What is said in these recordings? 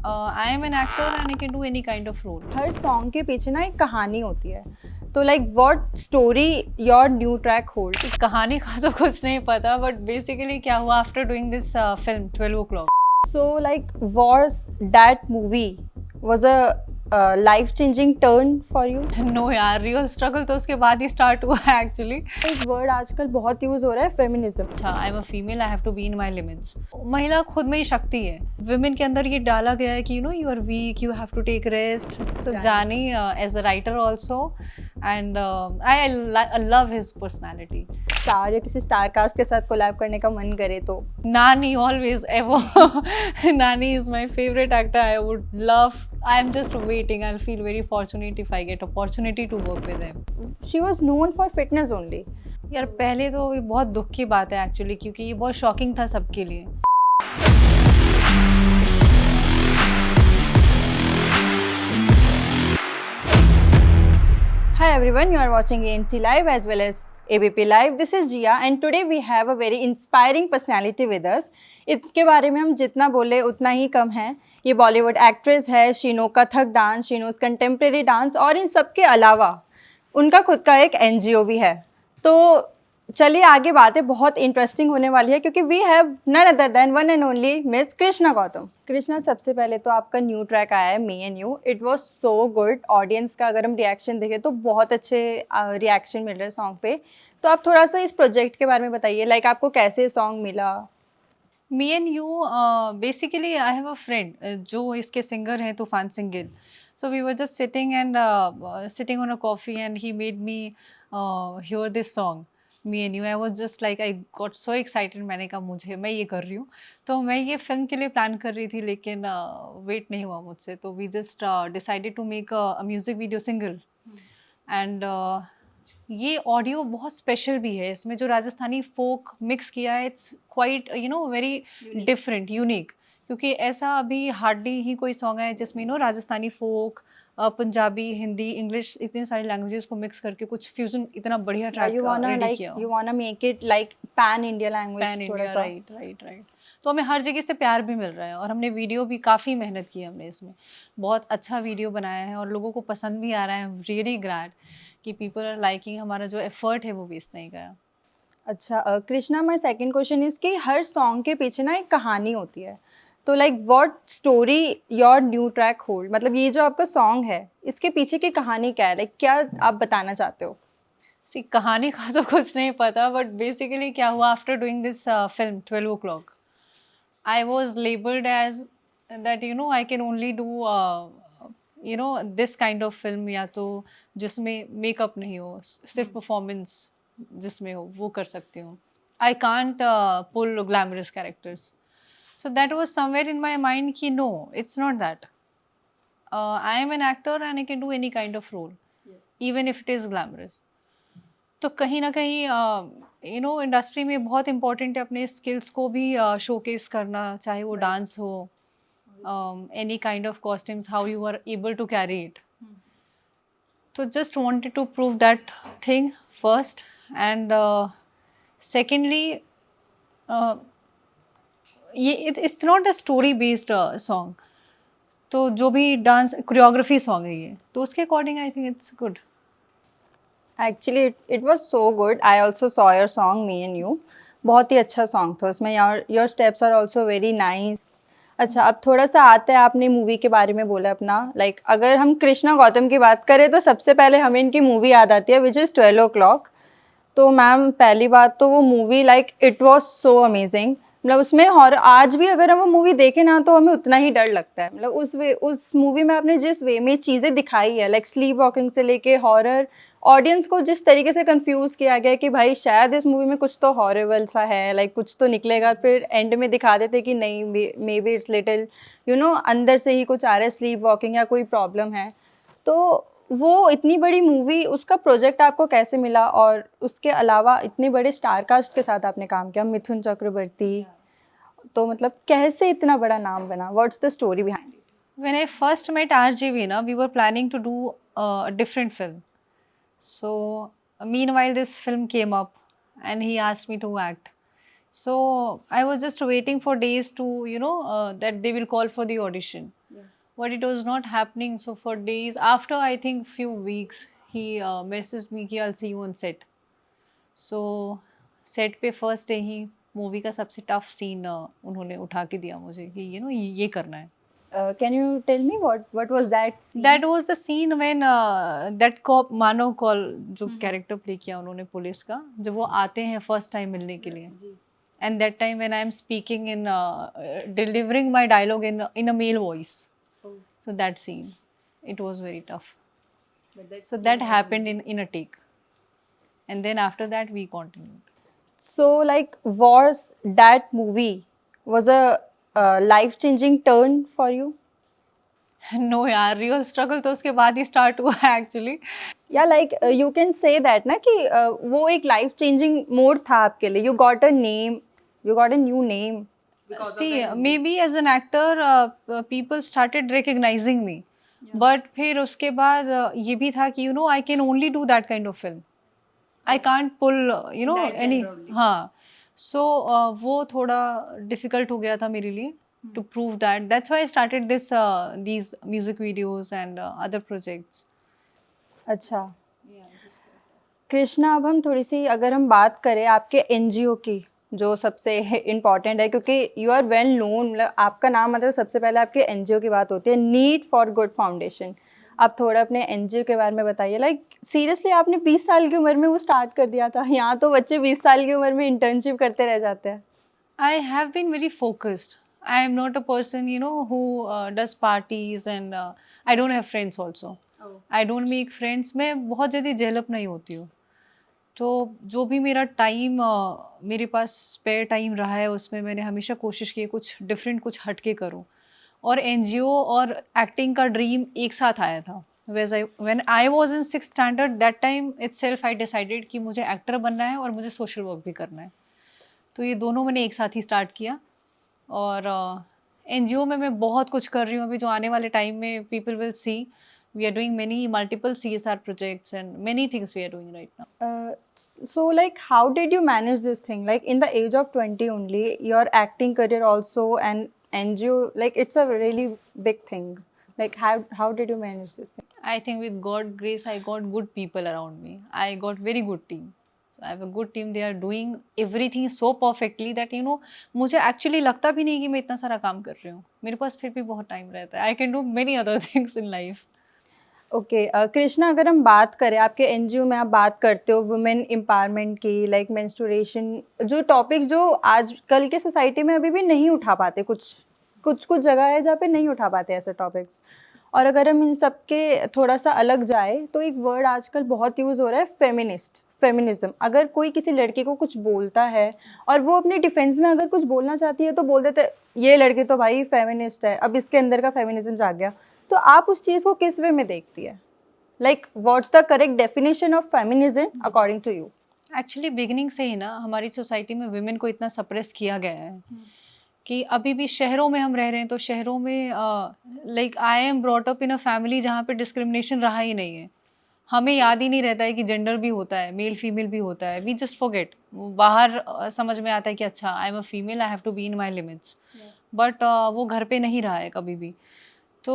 I am an actor and I can do any kind of role. हर song के पीछे ना एक कहानी होती है, तो like what story your new track hold? कहानी का तो कुछ नहीं पता, बट बेसिकली क्या हुआ after doing this film 12 o'clock। So like was that movie was a life changing turn for you? No यार, रियल स्ट्रगल तो उसके बाद ही स्टार्ट हुआ है एक्चुअली। एक वर्ड आजकल बहुत यूज हो रहा है, फेमिनिज्म। अच्छा, I am a female, I have to be in my limits. महिला खुद में ही शक्ति है। विमेन के अंदर ये डाला गया है कि you are weak, you have to take rest. So Jaani as a writer also, and I love his personality. Star या किसी स्टार कास्ट के साथ कोलैब करने का मन करे तो? Nani, always, ever. Nani is my favorite actor. I would love. I'm just waiting. I'll feel very fortunate if I get opportunity to work with him. She was known for fitness only. यार पहले तो ये बहुत दुख की बात है actually, क्योंकि ये बहुत शॉकिंग था सबके लिए। Hi everyone, you are watching ANT Live as well as ABP Live. This is Jia and today we have a very inspiring personality with us. इसके बारे में हम जितना बोले उतना ही कम है। ये बॉलीवुड एक्ट्रेस है, she no Kathak dance, she knows contemporary dance और इन सब के अलावा उनका खुद का एक NGO भी है। तो चलिए आगे बातें बहुत इंटरेस्टिंग होने वाली है क्योंकि we have none other than one and only miss Krishna Gautam. Krishna, सबसे पहले तो आपका न्यू ट्रैक आया है me and you, it was so good. Audience का अगर हम रिएक्शन देखें तो बहुत अच्छे रिएक्शन मिल रहे हैं सॉन्ग पे। तो आप थोड़ा सा इस प्रोजेक्ट के बारे में बताइए, लाइक आपको कैसे सॉन्ग मिला? Me and you, basically I have a friend जो इसके सिंगर हैं, Toofan Singh Gill. So we were just sitting on a coffee and he made me hear this song me and you. I was just like, I got so excited. मैंने कहा मैं ये कर रही हूँ। तो मैं ये फिल्म के लिए प्लान कर रही थी, लेकिन वेट नहीं हुआ मुझसे। तो we just decided to make a music video single. And ये ऑडियो बहुत स्पेशल भी है। इसमें जो राजस्थानी फोक मिक्स किया है, it's quite very different, unique. क्योंकि ऐसा अभी हार्डली ही कोई सॉन्ग है जिसमें राजस्थानी फोक, पंजाबी, हिंदी, इंग्लिश, इतनी सारी लैंग्वेजेस को मिक्स करके कुछ फ्यूजन इतना बढ़िया ट्रैक रेडी किया। You वांना make it like pan India language, pan India, right right right. तो हमें हर जगह से प्यार भी मिल रहा है और हमने वीडियो भी काफ़ी मेहनत की है। हमने इसमें बहुत अच्छा वीडियो बनाया है और लोगों को पसंद भी आ रहा है। रियली ग्लैड कि पीपल आर लाइकिंग। हमारा जो एफर्ट है वो वेस्ट नहीं गया। अच्छा Krishna, my second question is कि हर सॉन्ग के पीछे ना एक कहानी होती है, तो like what story your new track hold? मतलब ये जो आपका सॉन्ग है इसके पीछे की कहानी क्या है, लाइक क्या आप बताना चाहते हो? सी, कहानी का तो कुछ नहीं पता, बट बेसिकली क्या हुआ after doing this film 12 o'clock, I was labelled as that I can only do this kind of film, या तो जिसमें मेकअप नहीं हो, सिर्फ परफॉर्मेंस जिसमें हो वो कर सकती हूँ। I can't pull glamorous characters. So that was somewhere in my mind कि no, it's not that. I am an actor and I can do any kind of role, even if it is glamorous. तो कहीं ना कहीं industry में बहुत important है अपने skills को भी शोकेस करना, चाहे वो डांस हो, any kind of costumes, how you are able to carry it. So just wanted to prove that thing first, and secondly, it's not a story based song. तो जो भी डांस कोरियोग्राफी सॉन्ग है ये, तो उसके according I think it's good. Actually it was so good. I also saw your song me and you, बहुत ही अच्छा सॉन्ग था उसमें। Your steps are also very nice. अच्छा, अब थोड़ा सा आता है, आपने मूवी के बारे में बोला अपना, लाइक अगर हम कृष्णा गौतम की बात करें तो सबसे पहले हमें इनकी मूवी याद आती है विच इज़ 12 o'clock। तो मैम पहली बात तो वो movie like it was so amazing. मतलब उसमें हॉरर, आज भी अगर हम वो मूवी देखें ना तो हमें उतना ही डर लगता है। मतलब उस मूवी में आपने जिस वे में चीज़ें दिखाई है, लाइक स्लीप वॉकिंग से लेके हॉरर, ऑडियंस को जिस तरीके से कंफ्यूज किया गया कि भाई शायद इस मूवी में कुछ तो हॉरेबल सा है, लाइक कुछ तो निकलेगा, फिर एंड में दिखा देते कि नहीं, मे बी इट्स लिटिल अंदर से ही कुछ आ रहा है, स्लीप वॉकिंग या कोई प्रॉब्लम है। तो वो इतनी बड़ी मूवी, उसका प्रोजेक्ट आपको कैसे मिला? और उसके अलावा इतने बड़े स्टार कास्ट के साथ आपने काम किया, मिथुन चक्रवर्ती, तो मतलब कैसे इतना बड़ा नाम बना? What's the story behind it? When I first met RJV, we were planning to do a different film. So meanwhile this film came up and he asked me to act. So I was just waiting for days to that they will call for the audition. but it was not happening. So for days, after I think few weeks, he messaged me कि I'll see you on set. So set पे first day ही movie का सबसे tough scene उन्होंने उठा के दिया मुझे कि यू नो ये करना है. Can you tell me what was that scene? That was the scene when that cop Manav Kaul जो कैरेक्टर प्ले किया उन्होंने पुलिस का, जब वो आते हैं फर्स्ट टाइम मिलने के लिए. And that time when I am speaking in delivering my dialogue in a male voice. So that scene, it was very tough. So that happened in a take, and then after that we continued. So like was that movie was a life-changing turn for you? No यार, real struggle तो उसके बाद ही start हुआ है actually. Yeah, like you can say that ना कि वो एक life-changing mode था आपके लिए. You got a name, you got a new name. See, maybe as an actor, people started recognizing me. But फिर उसके बाद ये भी था कि you know I can only do that kind of film. I can't pull you know any. हाँ. So वो थोड़ा difficult हो गया था मेरे लिए to prove that. That's why I started these music videos and other projects. अच्छा. कृष्णा, अब हम थोड़ी सी अगर हम बात करें आपके एनजीओ की, जो सबसे इम्पॉर्टेंट है क्योंकि यू आर वेल नोन, मतलब आपका नाम मतलब सबसे पहले आपके एनजीओ की बात होती है, नीड फॉर गुड फाउंडेशन. आप थोड़ा अपने एनजीओ के बारे में बताइए. लाइक सीरियसली आपने 20 साल की उम्र में वो स्टार्ट कर दिया था. यहाँ तो बच्चे 20 साल की उम्र में इंटर्नशिप करते रह जाते हैं. I have been very focused. I am not a person, you know, who does parties and I don't have friends also. I don't make friends. मैं बहुत ज़्यादा जेलप नहीं होती हूँ. तो जो भी मेरा टाइम मेरे पास स्पेयर टाइम रहा है उसमें मैंने हमेशा कोशिश की है कुछ डिफरेंट, कुछ हटके करूँ. और एनजीओ और एक्टिंग का ड्रीम एक साथ आया था. When I was in 6th standard, that time itself I decided कि मुझे एक्टर बनना है और मुझे सोशल वर्क भी करना है. तो ये दोनों मैंने एक साथ ही स्टार्ट किया. और एनजीओ में मैं बहुत कुछ कर रही हूँ अभी, जो आने वाले टाइम में people will see. We are doing many multiple CSR projects and many things we are doing right now. So like how did you manage this thing, like in the age of 20 only, your acting career also and NGO, like it's a really big thing. Like how did you manage this thing? I think with God grace, I got good people around me. I got very good team. So I have a good team. They are doing everything so perfectly that you know मुझे actually लगता भी नहीं कि मैं इतना सारा काम कर रही हूँ. मेरे पास फिर भी बहुत टाइम रहता है. I can do many other things in life. Okay Krishna, अगर हम बात करें आपके एनजीओ में, आप बात करते हो वुमेन एम्पावरमेंट की, लाइक मेंस्ट्रुएशन, जो टॉपिक्स जो आजकल के सोसाइटी में अभी भी नहीं उठा पाते, कुछ कुछ कुछ जगह है जहाँ पे नहीं उठा पाते ऐसे टॉपिक्स. और अगर हम इन सब के थोड़ा सा अलग जाए तो एक वर्ड आजकल बहुत यूज़ हो रहा है, फेमिनिस्ट, फेमिनिज्म. अगर कोई किसी लड़के को कुछ बोलता है और वो अपने डिफेंस में अगर कुछ बोलना चाहती है तो बोल देते ये लड़की तो भाई फेमिनिस्ट है, अब इसके अंदर का फेमिनिज्म जाग गया. तो आप उस चीज़ को किस वे में देखती है? Like what's the correct definition of feminism according to you? Actually beginning से ही ना हमारी सोसाइटी में वुमेन को इतना सप्रेस किया गया है कि अभी भी शहरों में हम रह रहे हैं तो शहरों में like I am brought up in a family जहाँ पे डिस्क्रिमिनेशन रहा ही नहीं है. हमें याद ही नहीं रहता है कि जेंडर भी होता है, मेल फीमेल भी होता है. We just forget. बाहर समझ में आता है कि अच्छा I am a female, I have to be in my limits. But वो घर पे नहीं रहा है कभी भी. तो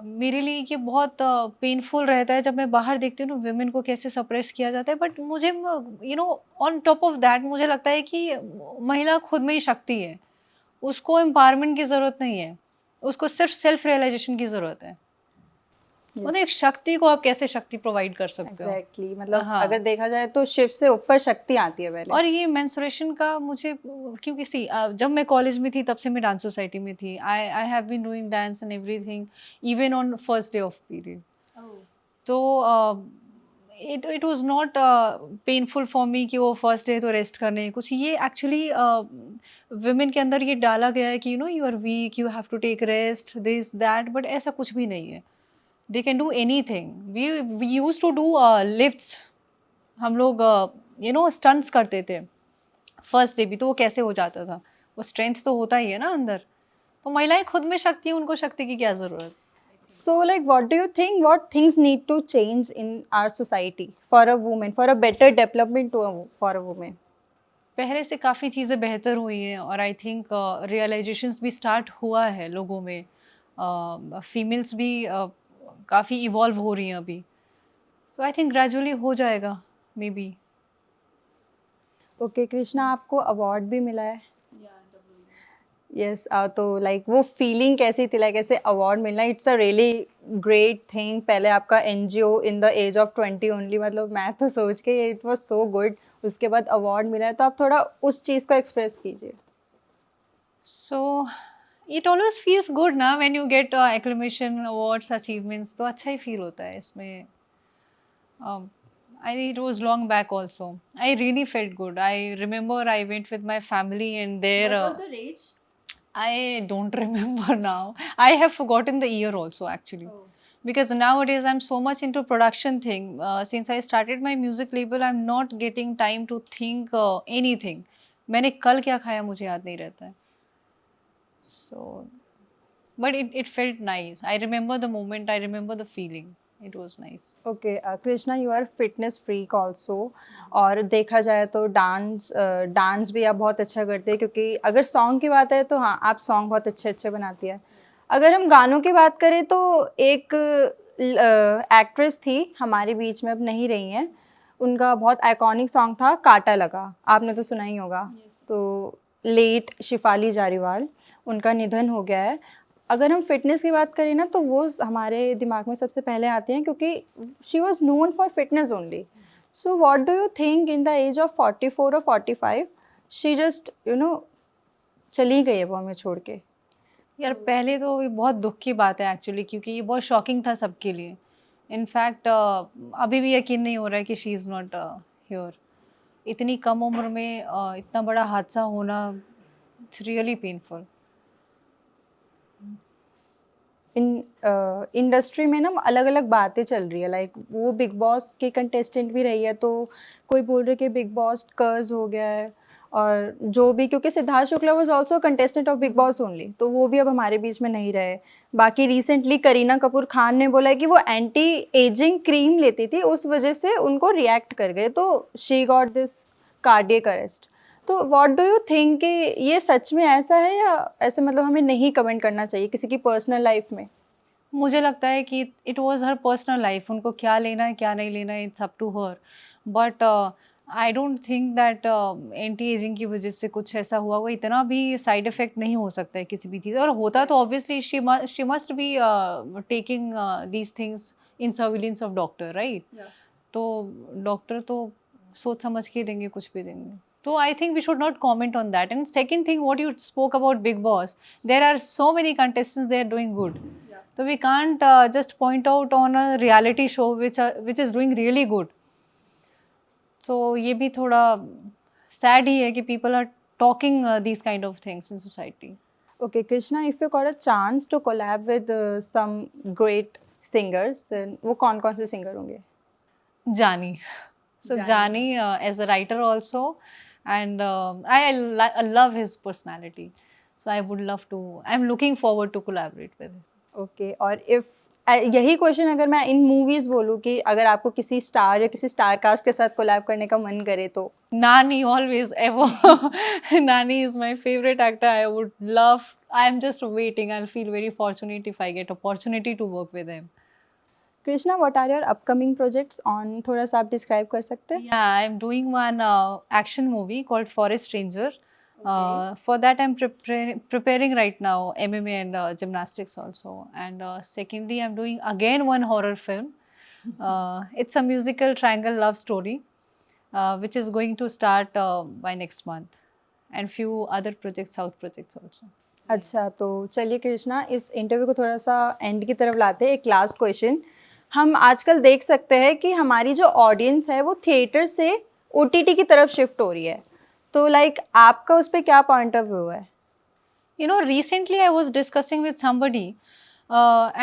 मेरे लिए ये बहुत पेनफुल रहता है जब मैं बाहर देखती हूँ ना वुमेन को कैसे सप्रेस किया जाता है. बट मुझे you know on top of that मुझे लगता है कि महिला खुद में ही शक्ति है. उसको एम्पावरमेंट की ज़रूरत नहीं है, उसको सिर्फ सेल्फ रियलाइजेशन की ज़रूरत है. मतलब एक शक्ति को आप कैसे शक्ति प्रोवाइड कर सकते हो. एग्जैक्टली, मतलब हाँ. अगर देखा जाए तो शिव से ऊपर शक्ति आती है पहले. और ये मेंस्ट्रुएशन का मुझे क्योंकि सी जब मैं कॉलेज में थी तब से मैं डांस सोसाइटी में थी. I have been doing dance and everything even on first day of period. तो it was not painful for me कि वो फर्स्ट डे तो रेस्ट करने कुछ. ये एक्चुअली वुमेन के अंदर ये डाला गया है कि you know you are weak, you have to take rest, this that. But ऐसा कुछ भी नहीं है. They can do anything. We used to do lifts. हम लोग यू नो स्टंट्स करते थे फर्स्ट डे भी. तो वो कैसे हो जाता था? वो स्ट्रेंथ तो होता ही है ना अंदर. तो महिलाएं खुद में शक्ति है, उनको शक्ति की क्या ज़रूरत. So like what do you think, what things need to change in our society for a woman, for a better development to for a woman? पहले से काफ़ी चीज़ें बेहतर हुई हैं और आई थिंक रियलाइजेशंस भी स्टार्ट हुआ है लोगों में. फीमेल्स भी काफ़ी इवॉल्व हो रही हैं अभी, सो आई थिंक ग्रेजुअली हो जाएगा मे बी। ओके कृष्णा, आपको अवार्ड भी मिला है। यस, तो लाइक वो फीलिंग कैसी थी, लाइक ऐसे अवार्ड मिलना, it's a really great thing. पहले आपका NGO in the age of 20 only, मतलब मैं तो सोच के इट वाज सो गुड, उसके बाद अवार्ड मिला है, तो आप थोड़ा उस चीज़ को एक्सप्रेस कीजिए। So it always feels good ना when you get acclamation, awards, achievements, तो अच्छा ही फील होता है इसमें। It was long back also. I really felt good. I remember I went with my family and there. your age? I don't remember now. I have forgotten the year also actually. Because nowadays I'm so much into production thing. Since I started my music label, I'm not getting time to think anything. मैंने कल क्या खाया मुझे याद नहीं रहता है. So, but it felt nice. I remember the moment. I remember the feeling. It was nice. Okay Krishna, you are fitness freak also, और देखा जाए तो डांस भी आप बहुत अच्छा करते हैं, क्योंकि अगर सॉन्ग की बात है तो हाँ, आप सॉन्ग बहुत अच्छे अच्छे बनाती है। अगर हम गानों की बात करें तो एक एक्ट्रेस थी हमारे बीच में, अब नहीं रही हैं, उनका बहुत आइकॉनिक सॉन्ग था काटा लगा, आपने तो सुना ही होगा। तो लेट शिफाली जारीवाल, उनका निधन हो गया है। अगर हम फिटनेस की बात करें ना, तो वो हमारे दिमाग में सबसे पहले आते हैं, क्योंकि she was known for fitness only. So what do you think in the age of 44 और 45 शी जस्ट चली गई है वो हमें छोड़ के। यार पहले तो ये बहुत दुख की बात है एक्चुअली, क्योंकि ये बहुत शॉकिंग था सबके लिए। इनफैक्ट अभी भी यकीन नहीं हो रहा है कि शी इज़ नॉट हियर। इतनी कम उम्र में इतना बड़ा हादसा होना, इट्स रियली पेनफुल। इंडस्ट्री में ना अलग अलग बातें चल रही है, लाइक वो बिग बॉस की कंटेस्टेंट भी रही है, तो कोई बोल रहे कि बिग बॉस कर्ज हो गया है, और जो भी, क्योंकि Siddharth Shukla was also contestant of big boss only, तो वो भी अब हमारे बीच में नहीं रहे। बाकी रिसेंटली करीना कपूर खान ने बोला है कि वो एंटी एजिंग क्रीम लेती थी, उस वजह से उनको रिएक्ट कर गए, तो she got this cardiac arrest. तो व्हाट डू यू थिंक कि ये सच में ऐसा है, या ऐसे मतलब हमें नहीं कमेंट करना चाहिए किसी की पर्सनल लाइफ में? मुझे लगता है कि it was her personal life, उनको क्या लेना है क्या नहीं लेना है, it's up to her. But I don't think that anti ageing की वजह से कुछ ऐसा हुआ होगा। इतना भी साइड इफेक्ट नहीं हो सकता है किसी भी चीज़, और होता तो obviously she must be taking these things in surveillance of doctor, right? तो डॉक्टर तो सोच समझ के ही देंगे, कुछ भी देंगे। तो I think we should not comment on that. And second thing, what you spoke about big boss, there are so many contestants, they are doing good. So we can't just point out on a reality show which is doing really good. So ये भी थोड़ा sad ही है कि people are talking these kind of things in society. Okay, Krishna, if you got a chance to collab with some great singers, then वो कौन कौन से singer होंगे? Jani. So Jani as a writer also, and I love his personality. So I would love to. I'm looking forward to collaborate with him. Okay, और if यही question अगर मैं इन movies बोलूँ कि अगर आपको किसी स्टार या किसी स्टार कास्ट के साथ कोलैब करने का मन करे तो? Nani, always, ever. Nani is my favorite actor. I would love. I'm just waiting. I'll feel very fortunate if I get opportunity to work with him. Krishna, what are your upcoming projects on, थोड़ा सा आप describe कर सकते हैं? Yeah, I'm doing one action movie called Forest Stranger. For that, I'm preparing right now MMA and gymnastics also. And secondly, I'm doing again one horror film. It's a musical triangle love story, which is going to start by next month. And few other projects, South projects also. अच्छा, तो चलिए कृष्णा, इस interview को थोड़ा सा and की तरफ लाते हैं। एक लास्ट क्वेश्चन, हम आजकल देख सकते हैं कि हमारी जो ऑडियंस है वो थिएटर से ओटीटी की तरफ शिफ्ट हो रही है, तो लाइक आपका उस पर क्या पॉइंट ऑफ व्यू है? You know, recently I was discussing with somebody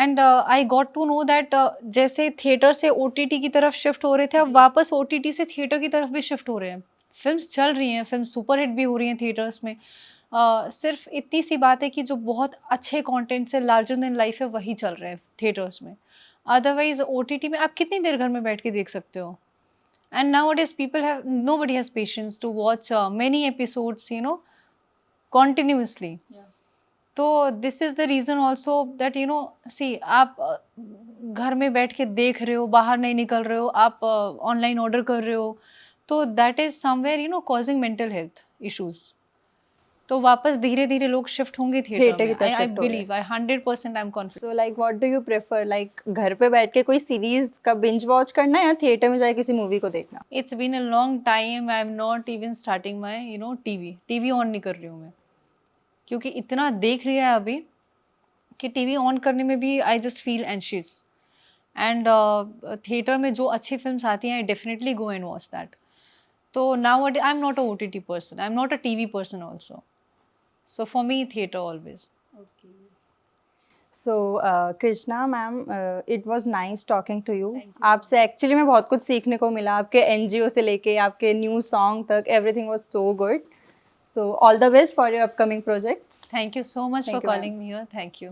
and I got to know that जैसे थिएटर से ओटीटी की तरफ शिफ्ट हो रहे थे, अब वापस ओटीटी से थिएटर की तरफ भी शिफ्ट हो रहे हैं। फिल्म्स चल रही हैं, फिल्म सुपर हिट भी हो रही हैं थिएटर्स में। सिर्फ इतनी सी बात है कि जो बहुत अच्छे कंटेंट से लार्जर देन लाइफ है वही चल रहे हैं थिएटर्स में। अदरवाइज ओटीटी में आप कितनी देर घर में बैठ के देख सकते हो? And nowadays people have, nobody has patience to watch many episodes, you know, continuously. तो this is the reason also that you know see आप घर में बैठ के देख रहे हो, बाहर नहीं निकल रहे हो, आप ऑनलाइन ऑर्डर कर रहे हो, तो that is somewhere you know causing mental health issues. तो वापस धीरे-धीरे लोग शिफ्ट होंगे थिएटर थिएटर की में। तरफ आई शिफ्ट हो रहे हैं। Believe, I 100% I am confident. So like what do you prefer, like घर पे बैठ के कोई सीरीज का बिंज वॉच करना या थिएटर में जाके किसी मूवी को देखना? It's been a long time I am not even starting my you know TV on नहीं कर रही हूँ मैं, क्योंकि इतना देख लिया है अभी कि टीवी ऑन करने में भी I just feel anxious. And theatre में जो अच्छी फिल्म्स आती हैं I definitely go and watch that. तो now I am not a OTT person, I am not a TV person also, so for me theatre always. So Krishna ma'am, it was nice talking to you. आपसे actually में बहुत कुछ सीखने को मिला, आपके NGO से लेके आपके न्यू सॉन्ग तक, everything was so good. So all the best for your upcoming projects. Thank you so much for Thank you, ma'am. Calling me here, thank you.